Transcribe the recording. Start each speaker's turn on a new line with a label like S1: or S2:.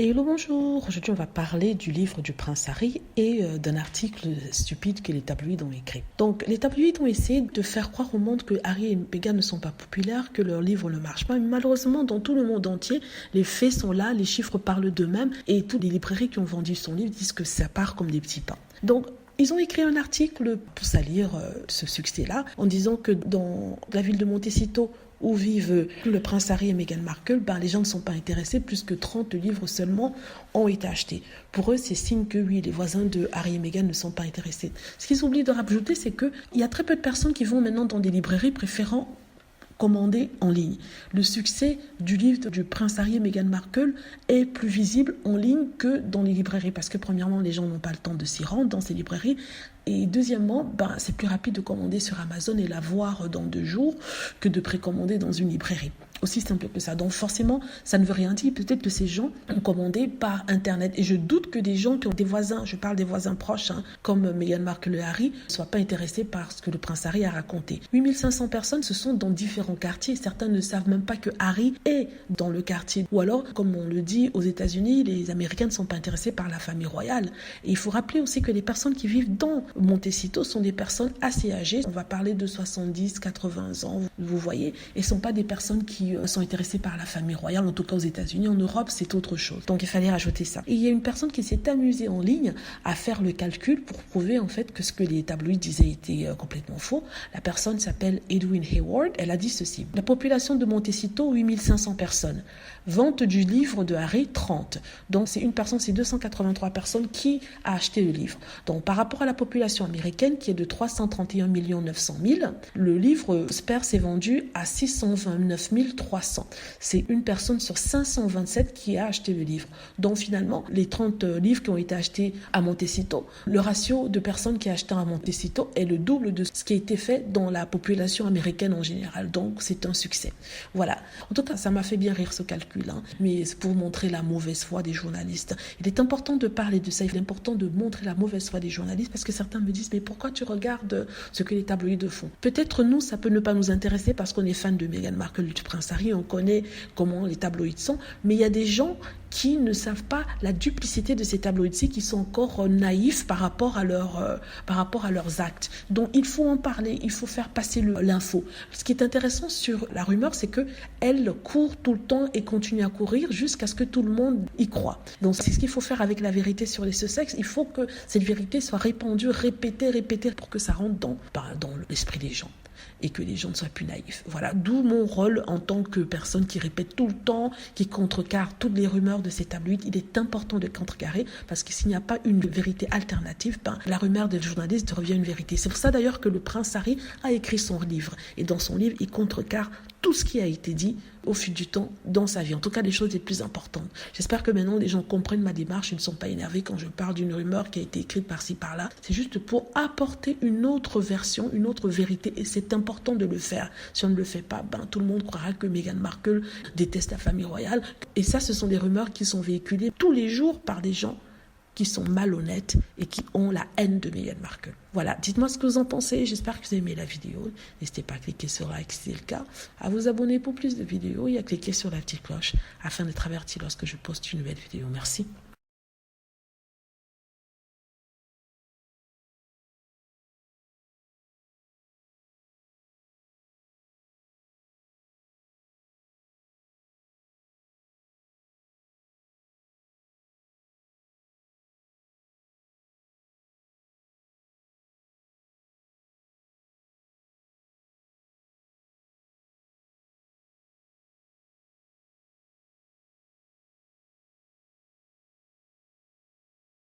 S1: Hello, bonjour. Aujourd'hui, on va parler du livre du prince Harry et d'un article stupide que les tabloïds ont écrit. Donc, les tabloïds ont essayé de faire croire au monde que Harry et Meghan ne sont pas populaires, que leur livre ne marche pas. Mais malheureusement, dans tout le monde entier, les faits sont là, les chiffres parlent d'eux-mêmes et toutes les librairies qui ont vendu son livre disent que ça part comme des petits pains. Donc, ils ont écrit un article pour salir ce succès-là en disant que dans la ville de Montecito, où vivent le prince Harry et Meghan Markle, les gens ne sont pas intéressés, plus que 30 livres seulement ont été achetés. Pour eux, c'est signe que oui, les voisins de Harry et Meghan ne sont pas intéressés. Ce qu'ils oublient de rajouter, c'est qu'il y a très peu de personnes qui vont maintenant dans des librairies préférant commander en ligne. Le succès du livre du prince Harry et Meghan Markle est plus visible en ligne que dans les librairies parce que premièrement, les gens n'ont pas le temps de s'y rendre dans ces librairies et deuxièmement, c'est plus rapide de commander sur Amazon et la voir dans 2 jours que de précommander dans une librairie. Aussi simple que ça. Donc forcément, ça ne veut rien dire. Peut-être que ces gens ont commandé par Internet. Et je doute que des gens qui ont des voisins, je parle des voisins proches, comme Meghan Markle et Harry, ne soient pas intéressés par ce que le prince Harry a raconté. 8500 personnes, ce sont dans différents quartiers. Certains ne savent même pas que Harry est dans le quartier. Ou alors, comme on le dit aux États-Unis, les Américains ne sont pas intéressés par la famille royale. Et il faut rappeler aussi que les personnes qui vivent dans Montecito sont des personnes assez âgées. On va parler de 70, 80 ans, vous voyez. Et ne sont pas des personnes qui sont intéressés par la famille royale, en tout cas aux États-Unis. En Europe, c'est autre chose. Donc, il fallait rajouter ça. Et il y a une personne qui s'est amusée en ligne à faire le calcul pour prouver en fait que ce que les tabloïds disaient était complètement faux. La personne s'appelle Edwin Hayward. Elle a dit ceci. La population de Montecito, 8500 personnes. Vente du livre de Harry, 30. Donc, c'est 283 personnes qui a acheté le livre. Donc, par rapport à la population américaine qui est de 331 900 000, le livre Spare s'est vendu à 629 300. C'est une personne sur 527 qui a acheté le livre. Donc finalement, les 30 livres qui ont été achetés à Montecito, le ratio de personnes qui achètent à Montecito est le double de ce qui a été fait dans la population américaine en général. Donc c'est un succès. Voilà. En tout cas, ça m'a fait bien rire ce calcul, mais c'est pour montrer la mauvaise foi des journalistes. Il est important de parler de ça. Il est important de montrer la mauvaise foi des journalistes parce que certains me disent, mais pourquoi tu regardes ce que les tabloïds font? Peut-être nous, ça peut ne pas nous intéresser parce qu'on est fan de Meghan Markle, du prince Harry, on connaît comment les tabloïds sont, mais il y a des gens qui ne savent pas la duplicité de ces tabloïds-ci, qui sont encore naïfs par rapport à leurs actes. Donc il faut en parler, il faut faire passer l'info. Ce qui est intéressant sur la rumeur, c'est qu'elle court tout le temps et continue à courir jusqu'à ce que tout le monde y croit. Donc c'est ce qu'il faut faire avec la vérité sur les Sussex. Il faut que cette vérité soit répandue, répétée pour que ça rentre dans l'esprit des gens et que les gens ne soient plus naïfs. Voilà, d'où mon rôle en tant que personne qui répète tout le temps, qui contrecarre toutes les rumeurs de ces tabloïds. Il est important de contrecarrer parce que s'il n'y a pas une vérité alternative, la rumeur des journalistes devient une vérité. C'est pour ça d'ailleurs que le prince Harry a écrit son livre. Et dans son livre, il contrecarre tout ce qui a été dit au fil du temps dans sa vie. En tout cas, les choses les plus importantes. J'espère que maintenant, les gens comprennent ma démarche. Ils ne sont pas énervés quand je parle d'une rumeur qui a été écrite par-ci, par-là. C'est juste pour apporter une autre version, une autre vérité. Et c'est important de le faire. Si on ne le fait pas, tout le monde croira que Meghan Markle déteste la famille royale. Et ça, ce sont des rumeurs qui sont véhiculées tous les jours par des gens qui sont malhonnêtes et qui ont la haine de Meghan Markle. Voilà, dites-moi ce que vous en pensez. J'espère que vous avez aimé la vidéo. N'hésitez pas à cliquer sur like si c'est le cas, à vous abonner pour plus de vidéos et à cliquer sur la petite cloche afin d'être averti lorsque je poste une nouvelle vidéo. Merci.